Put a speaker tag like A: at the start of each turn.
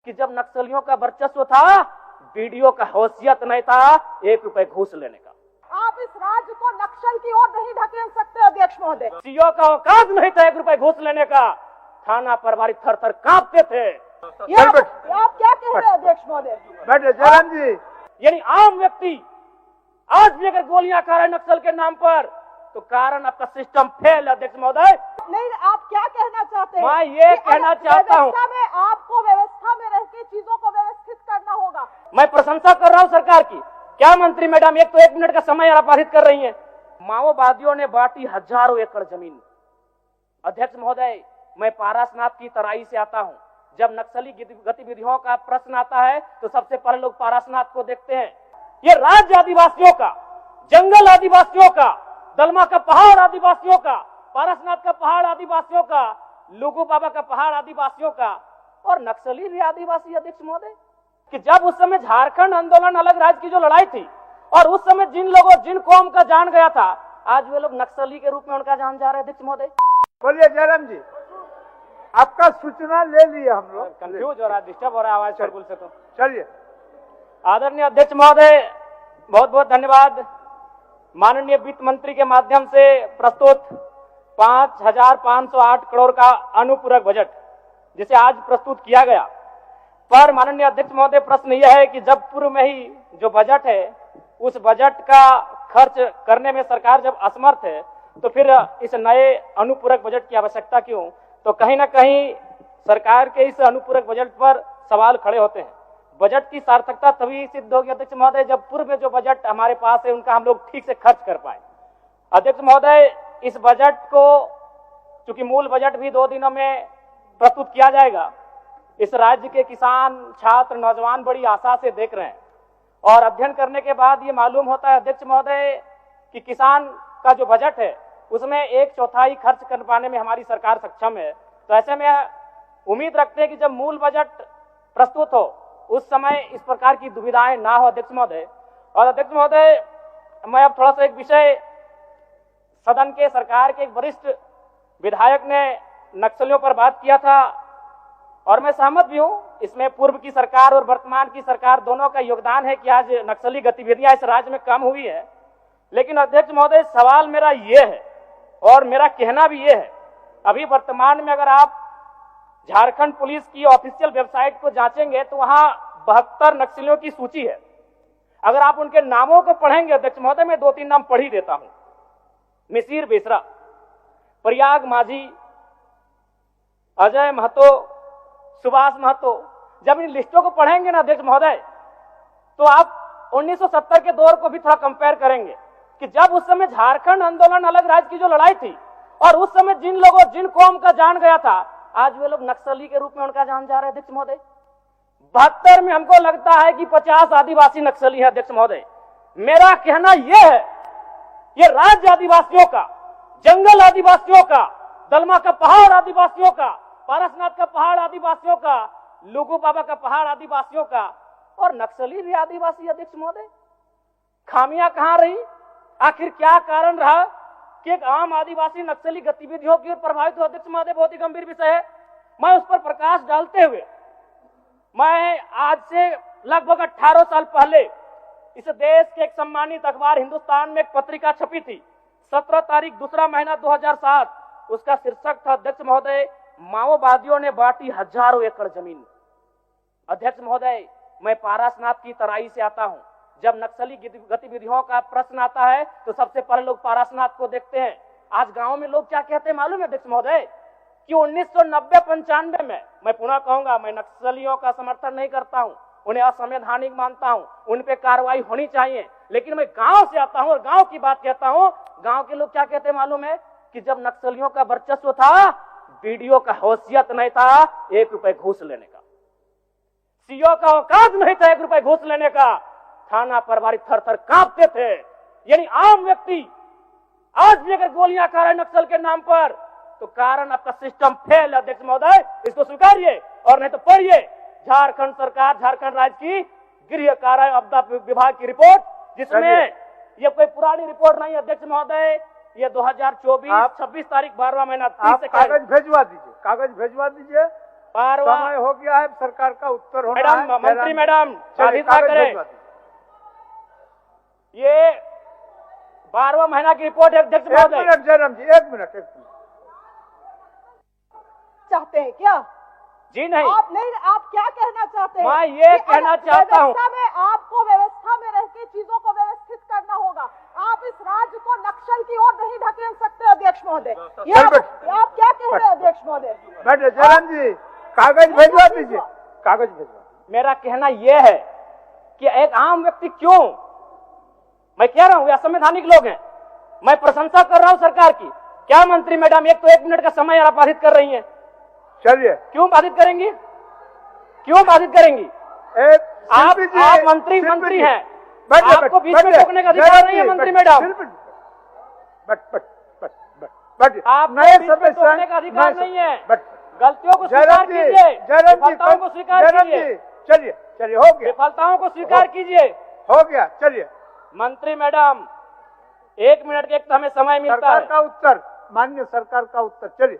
A: कि जब नक्सलियों का वर्चस्व था, वीडियो का हैसियत नहीं था 1 रुपए घूस लेने का।
B: आप इस राज्य को नक्सल की ओर नहीं ढकेल सकते अध्यक्ष महोदय।
A: सीओ का औकात नहीं था 1 रुपए घूस लेने का। थाना प्रभारी थर थर कांपते थे।
B: ये आप क्या कह रहे हैं अध्यक्ष महोदय?
C: बैठे जयराम जी।
A: यानी आम व्यक्ति आज भी अगर गोलियां खा रहे हैं नक्सल के नाम पर, तो कारण आपका सिस्टम फेल है अध्यक्ष महोदय।
B: नहीं, आप क्या कहना चाहते हैं?
A: मैं ये कहना चाहता हूं,
B: आपको व्यवस्था में रह के चीजों को व्यवस्थित करना होगा।
A: मैं प्रशंसा कर रहा हूं सरकार की। क्या मंत्री मैडम, एक तो 1 मिनट का समय आपराधित कर रही हैं। माओवादियों ने बांटी हजारों एकड़ जमीन। अध्यक्ष महोदय, मैं पारसनाथ की तराई से आता हूं। जब नक्सली गतिविधियों का प्रश्न आता है तो सबसे पहले लोग पारसनाथ को देखते हैं। ये राज्य आदिवासियों का, जंगल आदिवासियों का, दलमा का पहाड़ आदिवासियों का, पारसनाथ का पहाड़ आदिवासियों का, लुगू बाबा का पहाड़ आदिवासियों का, और नक्सली भी आदिवासी। अध्यक्ष महोदय, कि जब उस समय झारखंड आंदोलन अलग राज्य की जो लड़ाई थी, और उस समय जिन लोगों जिन कौम का जान गया था, आज वे लोग नक्सली के रूप में उनका जान जा रहे हैं। अध्यक्ष महोदय,
C: बोलिए जयराम जी, आपका सूचना ले लिए हम लोग।
A: कंफ्यूज हो रहा है, डिस्टर्ब हो रहा है आवाज बिल्कुल से। तो
C: चलिए।
A: आदरणीय अध्यक्ष महोदय, बहुत बहुत धन्यवाद। माननीय वित्त मंत्री के माध्यम से प्रस्तुत 5,508 करोड़ का अनुपूरक बजट जिसे आज प्रस्तुत किया गया, पर माननीय अध्यक्ष महोदय प्रश्न यह है कि जब पूर्व में ही जो बजट है उस बजट का खर्च करने में सरकार जब असमर्थ है, तो फिर इस नए अनुपूरक बजट की आवश्यकता क्यों? तो कहीं ना कहीं सरकार के इस अनुपूरक बजट पर सवाल खड़े होते हैं। बजट की सार्थकता तभी सिद्ध होगी अध्यक्ष महोदय जब पूर्व में जो बजट हमारे पास है उनका हम लोग ठीक से खर्च कर पाए। अध्यक्ष महोदय, इस बजट को चूंकि मूल बजट भी 2 दिनों में प्रस्तुत किया जाएगा, इस राज्य के किसान, छात्र, नौजवान बड़ी आशा से देख रहे हैं, और अध्ययन करने के बाद ये मालूम होता है अध्यक्ष महोदय कि किसान का जो बजट है उसमें 1/4 खर्च कर पाने में हमारी सरकार सक्षम है। तो ऐसे में उम्मीद रखते हैं कि जब मूल बजट प्रस्तुत हो उस समय इस प्रकार की दुविधाएं ना हो अध्यक्ष महोदय। और अध्यक्ष महोदय, मैं अब थोड़ा सा एक विषय, सदन के सरकार के एक वरिष्ठ विधायक ने नक्सलियों पर बात किया था, और मैं सहमत भी हूं। इसमें पूर्व की सरकार और वर्तमान की सरकार दोनों का योगदान है कि आज नक्सली गतिविधियां इस राज्य में कम हुई है। लेकिन अध्यक्ष महोदय, सवाल मेरा ये है और मेरा कहना भी ये है, अभी वर्तमान में अगर आप झारखंड पुलिस की ऑफिशियल वेबसाइट को जांचेंगे तो वहां 72 नक्सलियों की सूची है। अगर आप उनके नामों को पढ़ेंगे अध्यक्ष महोदय, मैं 2-3 नाम पढ़ ही देता हूं। मिसिर बेसरा, प्रयाग माझी, अजय महतो, सुभाष महतो। जब इन लिस्टों को पढ़ेंगे ना अध्यक्ष महोदय, तो आप 1970 के दौर को भी थोड़ा कंपेयर करेंगे कि जब उस समय झारखंड आंदोलन अलग राज्य की जो लड़ाई थी, और उस समय जिन लोगों जिन कौम का जान गया था, आज वे लोग नक्सली के रूप में उनका जान जा रहे हैं। अध्यक्ष महोदय, 72 में हमको लगता है कि 50 आदिवासी नक्सली है। अध्यक्ष महोदय, मेरा कहना यह है, ये राज्य आदिवासियों का, जंगल आदिवासियों का, दलमा का पहाड़ आदिवासियों का, पारसनाथ का पहाड़ आदिवासियों का, लुगू बाबा का पहाड़ आदिवासियों का, और नक्सली भी आदिवासी। अध्यक्ष महोदय, खामियां कहां रही? आखिर क्या कारण रहा कि एक आम आदिवासी नक्सली गतिविधियों की ओर प्रभावित हो? अध्यक्ष महोदय, बहुत ही गंभीर विषय है। मैं उस पर प्रकाश डालते हुए, मैं आज से लगभग 18 साल पहले इस देश के एक सम्मानित अखबार हिंदुस्तान में एक पत्रिका छपी थी, 17 तारीख 2रा महीना 2007। उसका शीर्षक था अध्यक्ष महोदय, माओवादियों ने बांटी हजारों एकड़ जमीन। अध्यक्ष महोदय, मैं पारसनाथ की तराई से आता हूं। जब नक्सली गतिविधियों का प्रश्न आता है तो सबसे पहले लोग पारसनाथ को देखते हैं। आज गांव में लोग क्या कहते हैं मालूम है अध्यक्ष महोदय, कि 1990-95 में, मैं पुनः कहूंगा, मैं नक्सलियों का समर्थन नहीं करता हूं, उन्हें असंवैधानिक मानता हूं, उन पे कार्रवाई होनी चाहिए, लेकिन मैं गांव से आता हूं और गांव की बात कहता हूं। गांव के लोग क्या कहते हैं मालूम है, कि जब नक्सलियों का वर्चस्व था, वीडियो का हैसियत नहीं था 1 रुपए घूस लेने का, सीओ का औकात नहीं था 1 रुपए घूस लेने का। थाना प्रभारी थर थर कांपते थे। यानी आम व्यक्ति आज भी अगर गोलियां खा रहे नक्सल के नाम पर, तो कारण आपका सिस्टम फेल है अध्यक्ष महोदय, इसको स्वीकारिए, और नहीं तो पढ़िए झारखंड सरकार, झारखंड राज्य की गृह कार्य आपदा विभाग की रिपोर्ट, जिसमें ये कोई पुरानी रिपोर्ट नहीं है अध्यक्ष महोदय, ये 2024 26 तारीख 12वां महीना 30
C: कागज भेजवा दीजिए, कागज भेजवा दीजिए।
A: बारवा
C: समय हो गया है, सरकार का उत्तर होना
A: मैडम,
C: है।
A: मंत्री
C: जयराम-
A: मैडम
C: चलिए,
A: साधिता
C: कागज
A: करें।
C: भिजवा दीजिए।
A: ये 12वां महीना की रिपोर्ट है अध्यक्ष
C: एक
A: महोदय।
C: मिनट जयराम जी, एक मिनट।
B: चाहते हैं क्या?
A: जी नहीं,
B: आप नहीं, आप क्या कहना चाहते हैं?
A: मैं ये
B: कि
A: कहना चाहता हूं।
B: व्यवस्था में आपको व्यवस्था में रह के चीजों को व्यवस्थित करना होगा। आप इस राज्य को नक्सल की ओर नहीं ढकेल सकते अध्यक्ष महोदय। ये
C: चल
B: आप
C: बैठ।
B: आप क्या कह रहे हैं अध्यक्ष महोदय?
C: बैठे जयराम जी, कागज भिजवा दीजिए, कागज भिजवा।
A: मेरा कहना यह है कि एक आम व्यक्ति क्यों, मैं कह रहा हूं ये असंवैधानिक लोग हैं, मैं प्रशंसा कर रहा हूं सरकार की। क्या मंत्री मैडम, एक तो 1 मिनट का समय आप बाधित कर रही हैं,
C: चलिए,
A: क्यों बाधित करेंगी? क्यों बाधित करेंगी?
C: एक
A: आप
C: शिल्पी जी,
A: मंत्री
C: शिल्पी
A: मंत्री
C: जी,
A: हैं,
C: बैठिए,
A: आपको बीच में
C: बैठिए,
A: रोकने का अधिकार
C: जयराम
A: नहीं है
C: जी,
A: मंत्री
C: बैठिए,
A: मैडम।
C: शिल्पी जी, बैठिए।
A: आपको
C: नए
A: बीच में
C: सदस्य
A: रोकने का अधिकार नहीं है।
C: बैठिए।
A: गलतियों को स्वीकार
C: जयराम जी,
A: कीजिए,
C: जयराम जी,
A: विफलताओं को स्वीकार
C: जयराम
A: कीजिए,
C: जी, चलिए चलिए, हो गया,
A: विफलताओं को स्वीकार कीजिए।
C: हो गया, चलिए।
A: मंत्री मैडम 1 मिनट के एक तो हमें समय मिलता
C: सरकार
A: है।
C: का उत्तर, माननीय सरकार का उत्तर, चलिए।